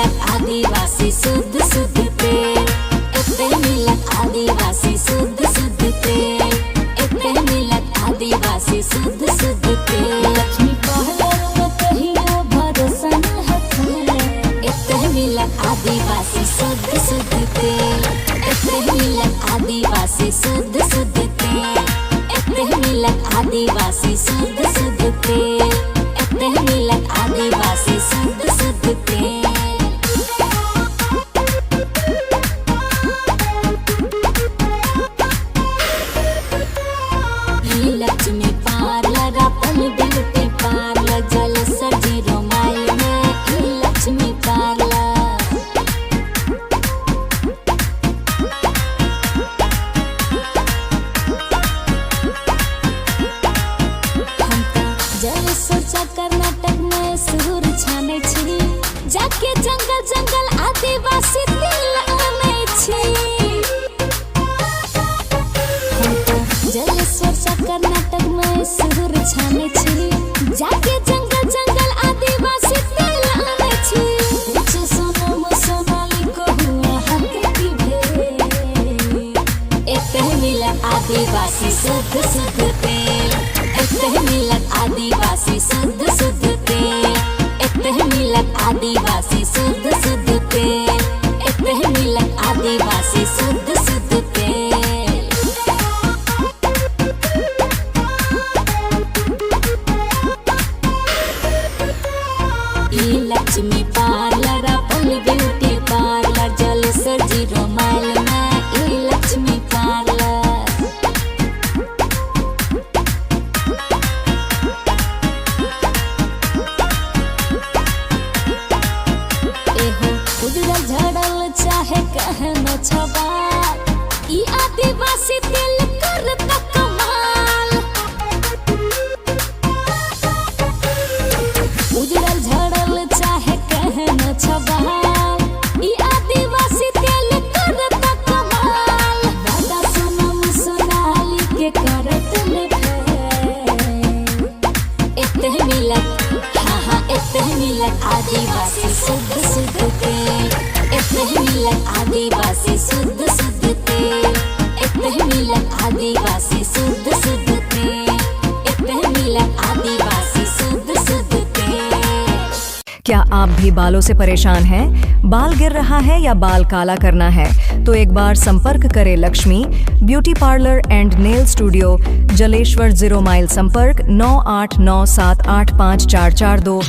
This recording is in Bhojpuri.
मिलत आदिवासी शुद्ध शुद्ध तेल, एते मिलत आदिवासी शुद्ध शुद्ध तेल, एते मिलत आदिवासी शुद्ध शुद्ध तेल। लक्ष्मी पार्लर में कहियो भरोसा न हटे, एते मिलत आदिवासी शुद्ध शुद्ध तेल, एते मिलत आदिवासी शुद्ध शुद्ध तेल, एते मिलत आदिवासी शुद्ध शुद्ध तेल, एते मिलत आदिवासी शुद्ध शुद्ध तेल। लक्ष्मी पार्लर अपन ब्यूटी पार्लर जलेसर 0 माइल में लक्ष्मी पार्लर। जलेसर कर्नाटक में सुर छाने छी, जाके जंगल जंगल आदिवासी तेल आने छी। जलेसर कर्नाटक में सुर छाने छी, जाके जंगल जंगल आदिवासी तेल आने छी। कुछ सोनम सोनाली को हुआ हक की भेल, एते मिलत आदिवासी शुद्ध शुद्ध तेल, एते मिलत आदिवासी शुद्ध शुद्ध तेल, एते मिलत आदिवासी शुद्ध शुद्ध तेल, एते मिलत आदिवासी शुद्ध शुद्ध तेल। लक्ष्मी पार्लर अपन ब्यूटी पार्लर जलेसर 0 माइल में लक्ष्मी पार्लर। एहो उजड़ल झड़ल चाहे कहनो छबा, ई आदिवासी तेल करता कमाल। उजड़ल झड़ल चाहे कहनो छबा, ई आदिवासी तेल करता कमाल। दादा सोनम सोनाली के करत में एते मिलत, हाँ एते मिलत आदिवासी शुद्ध शुद्ध तेल, एते मिलत आदिवासी शुद्ध शुद्ध तेल, एते मिलत आदिवासी शुद्ध शुद्ध तेल, एते मिलत आदिवासी शुद्ध शुद्ध तेल। क्या आप भी बालों से परेशान हैं? बाल गिर रहा है या बाल काला करना है? तो एक बार संपर्क करें Lakshmi beauty parlour and nail studio, Jaleshwar 0 माइल। संपर्क 9897854542।